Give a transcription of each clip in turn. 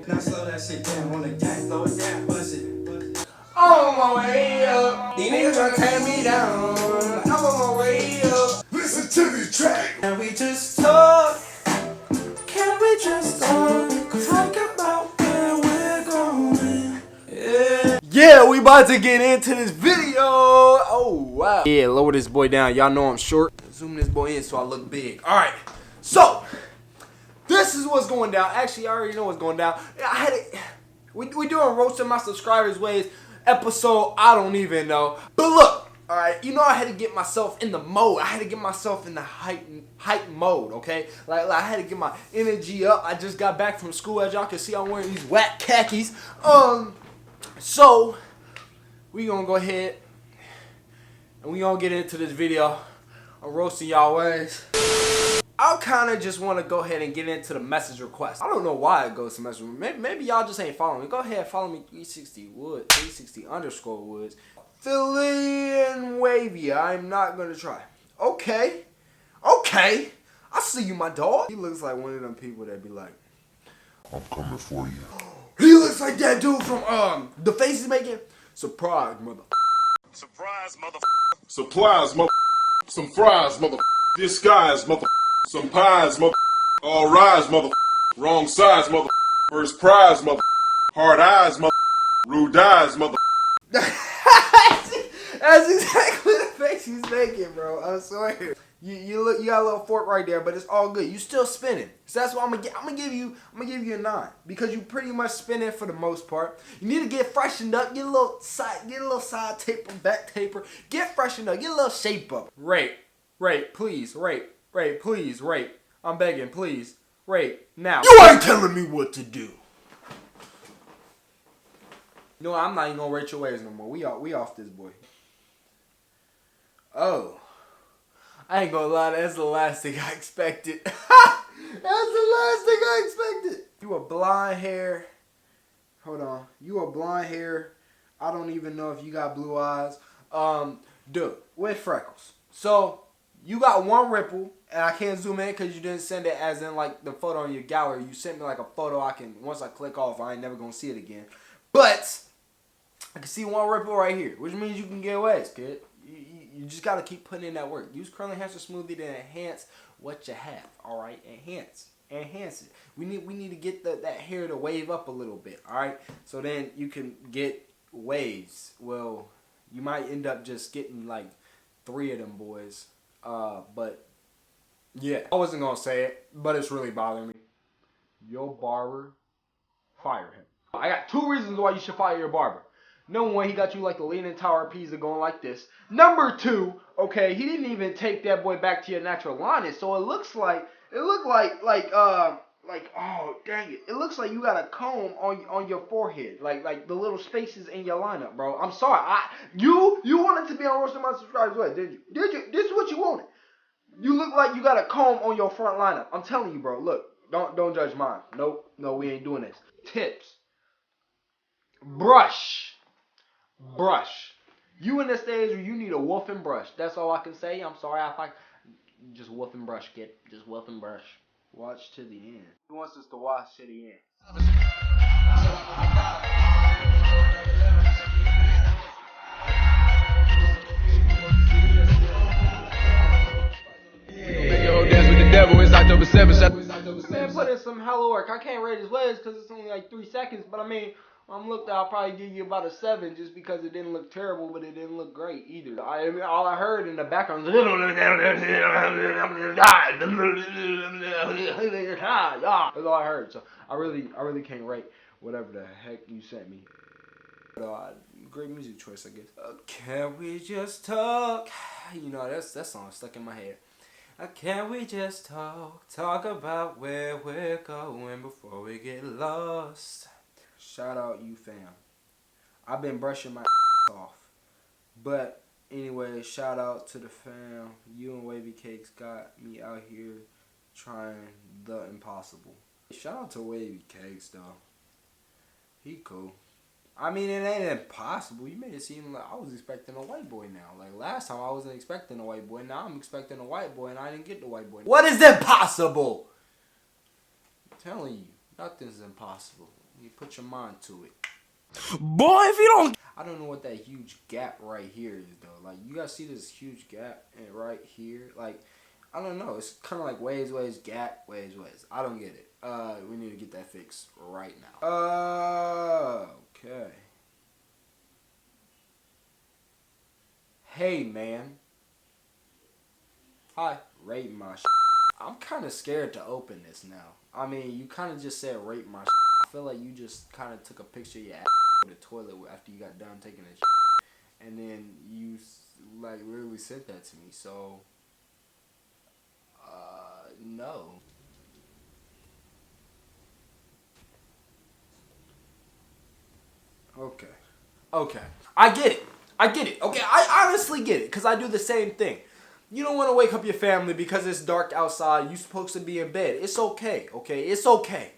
Now slow that shit down on the gas, slow it down, bust it. On my way up, these niggas tryna tear me down. I'm on my way up. Listen to this track. Can we just talk? Can we just talk? Talk about where we're going. Yeah, we about to get into this video. Oh wow. Yeah, lower this boy down. Y'all know I'm short. Zoom this boy in so I look big. All right. So this is what's going down. Actually, I already know what's going down. I had it. We doing roasting my subscribers ways episode. I don't even know. But look, all right. You know I had to get myself in the mode. I had to get myself in the hype mode. Okay, like I had to get my energy up. I just got back from school. As y'all can see, I'm wearing these whack khakis. So we gonna go ahead and we gonna get into this video. I'm roasting y'all ways. I kind of just want to go ahead and get into the message request. I don't know why it goes to message. Maybe y'all just ain't following me. Go ahead, follow me 360 Woods, 360_ Woods. Philly and Wavy. I'm not gonna try. Okay. I see you, my dog. He looks like one of them people that be like, I'm coming for you. He looks like that dude from the face he's making. Surprise, mother. Surprise, mother. Supplies, mother. Some fries, mother. Disguise, mother. Some pies, mother. All rise, mother. Wrong size, mother. First prize, mother. Hard eyes, mother. Rude eyes, mother. That's exactly the face he's making, bro. I swear. You got a little fork right there, but it's all good. You still spinning. So that's what I'm gonna give you a 9 because you pretty much spinning for the most part. You need to get freshened up, get a little side taper, back taper, get freshened up, get a little shape up. Rate, please, rate, please, rate. I'm begging, please, rate now. You ain't telling me what to do. No, I'm not even gonna rate your waves no more. We off this boy. Oh. I ain't gonna lie, that's the last thing I expected. That's the last thing I expected. You a blonde hair. Hold on. You a blonde hair. I don't even know if you got blue eyes. Dude, with freckles. So, you got one ripple, and I can't zoom in because you didn't send it as in like the photo in your gallery. You sent me like a photo I can, once I click off, I ain't never gonna see it again. But, I can see one ripple right here, which means you can get waves, kid. You just got to keep putting in that work. Use curling enhancer smoothie to enhance what you have. All right, enhance it. We need to get that hair to wave up a little bit. All right, so then you can get waves. Well, you might end up just getting like 3 of them boys. But yeah, I wasn't gonna say it, but it's really bothering me. Your barber, fire him. I got 2 reasons why you should fire your barber. Number 1, he got you like the Leaning Tower of Pisa going like this. Number 2, okay, he didn't even take that boy back to your natural lineage. So it looked like, oh dang it, it looks like you got a comb on your forehead, like the little spaces in your lineup, bro. I'm sorry, you wanted to be on Roasting My Subscribers way, did you? This is what you wanted. You look like you got a comb on your front lineup. I'm telling you, bro. Look, don't judge mine. Nope, no, we ain't doing this. Tips: brush. You in the stage where you need a wolf and brush. That's all I can say. I'm sorry if I just wolf and brush, kid. Just wolf and brush. Watch to the end. He wants us to watch to the end. Dance with the devil. It's October 7th. Man, put in some hello work. I can't rate his waves because it's only like 3 seconds. But I mean, I'll probably give you about a 7 just because it didn't look terrible, but it didn't look great either. I mean, all I heard in the background was that's all I heard. So I really can't rate whatever the heck you sent me. Great music choice, I guess. Can we just talk? You know, that song stuck in my head. Can we just talk about where we're going before we get lost? Shout out you, fam. I've been brushing my off. But anyway, shout out to the fam. You and Wavy Cakes got me out here trying the impossible. Shout out to Wavy Cakes, though. He cool. I mean, it ain't impossible. You made it seem like I was expecting a white boy now. Like last time I wasn't expecting a white boy. Now I'm expecting a white boy and I didn't get the white boy. What is impossible? I'm telling you, nothing's impossible. You put your mind to it. Boy, if you don't... I don't know what that huge gap right here is, though. Like, you guys see this huge gap right here? Like, I don't know. It's kind of like waves, gap, waves. I don't get it. We need to get that fixed right now. Okay. Hey, man. Hi. Rate my shit. I'm kind of scared to open this now. I mean, you kind of just said rate my shit. I feel like you just kind of took a picture of your ass with a toilet after you got done taking a shit. And then you, like, really sent that to me. So, no. Okay. I get it. Okay, I honestly get it. Because I do the same thing. You don't want to wake up your family because it's dark outside. You're supposed to be in bed. It's okay. It's okay.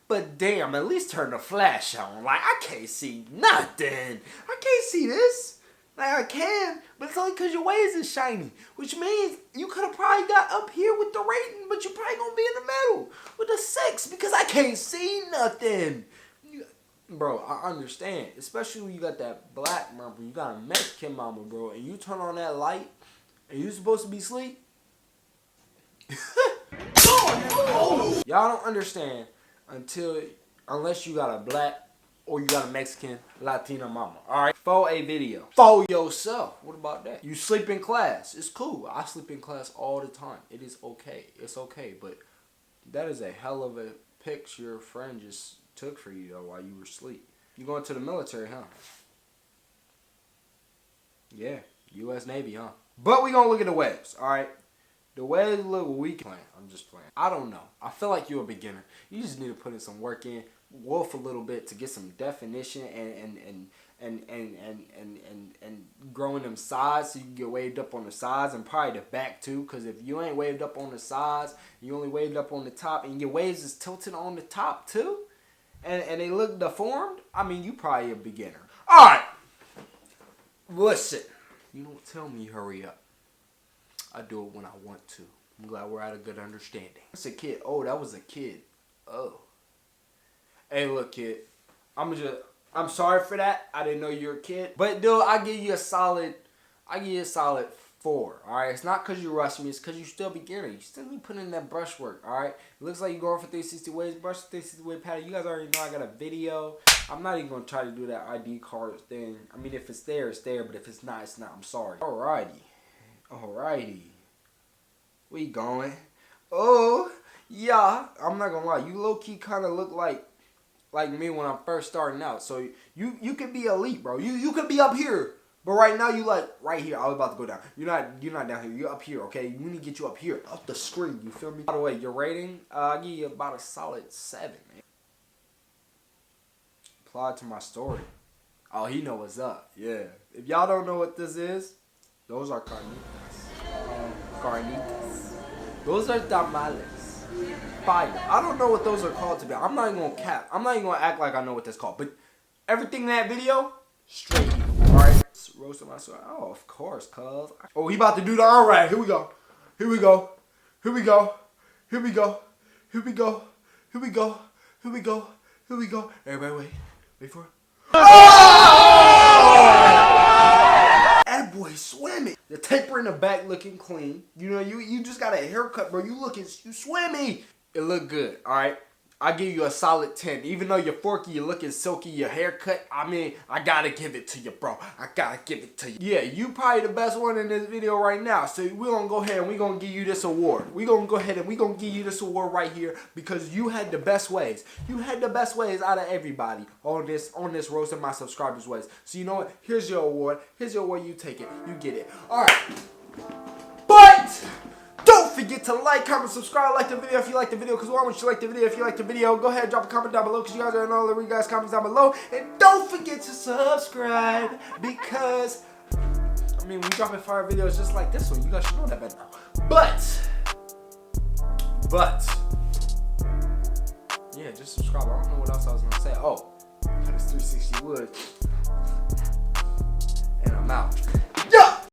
But damn, at least turn the flash on. Like, I can't see nothing. I can't see this. Like, I can, but it's only because your waves is shiny. Which means you could have probably got up here with the rating, but you're probably going to be in the middle with a 6 because I can't see nothing. Bro, I understand. Especially when you got that black mama, you got a Mexican mama, bro, and you turn on that light, and you supposed to be asleep. Y'all don't understand unless you got a black or you got a Mexican Latina mama. Alright? For a video. For yourself. What about that? You sleep in class. It's cool. I sleep in class all the time. It is okay. It's okay. But that is a hell of a picture your friend just took for you though while you were asleep. You going to the military, huh? Yeah. U.S. Navy, huh? But we gonna look at the waves, alright? The waves look weak. I'm just playing. I don't know. I feel like you're a beginner. You just need to put in some work in, wolf a little bit to get some definition and growing them sides so you can get waved up on the sides and probably the back too. Because if you ain't waved up on the sides, you only waved up on the top, and your waves is tilted on the top too, and they look deformed. I mean, you probably a beginner. All right, listen. You don't tell me hurry up. I do it when I want to. I'm glad we're at a good understanding. That's a kid. Oh, that was a kid. Oh. Hey, look, kid. I'm sorry for that. I didn't know you were a kid. But, dude, I give you a solid 4. All right? It's not because you rushed me. It's because you still beginner. You still need to put in that brush work. All right? It looks like you're going for 360 waves. Brush 360 wave pattern. You guys already know I got a video. I'm not even going to try to do that ID card thing. I mean, if it's there, it's there. But if it's not, it's not. I'm sorry. Alrighty. We going. Oh, yeah. I'm not going to lie. You low-key kind of look like me when I'm first starting out. So you could be elite, bro. You could be up here. But right now you like right here. I was about to go down. You're not down here. You're up here, okay? We need to get you up here. Up the screen. You feel me? By the way, your rating, I'll give you about a solid 7, man. Apply to my story. Oh, he know what's up. Yeah. If y'all don't know what this is, those are carnitas. Carnitas. Those are tamales. Fire. I don't know what those are called to be. I'm not even gonna cap. I'm not even gonna act like I know what that's called. But everything in that video, straight heat. Alright? Roasting my soul. Oh, of course, cuz. Oh, he about to do the alright. Here we go. Here we go. Here we go. Here we go. Here we go. Here we go. Here we go. Here we go. Everybody wait. Wait for it. That boy swimming. The taper in the back looking clean. You know, you just got a haircut, bro. You swimmy. It look good, alright? I give you a solid 10. Even though you're forky, you're looking silky, your haircut, I mean, I gotta give it to you, bro. I gotta give it to you. Yeah, you probably the best one in this video right now. So we're gonna go ahead and we're gonna give you this award. We're gonna go ahead and we're gonna give you this award right here because you had the best ways. You had the best ways out of everybody on this roasting my subscribers ways. So you know what? Here's your award. Here's your award. You take it. You get it. Alright. But don't forget to like, comment, subscribe, like the video if you like the video, because why wouldn't you like the video if you like the video? Go ahead, drop a comment down below, because you guys already know to read guys' comments down below. And don't forget to subscribe, because, I mean, we dropping fire videos just like this one. You guys should know that by now. But, yeah, just subscribe. I don't know what else I was going to say. Oh, got this 360 wood.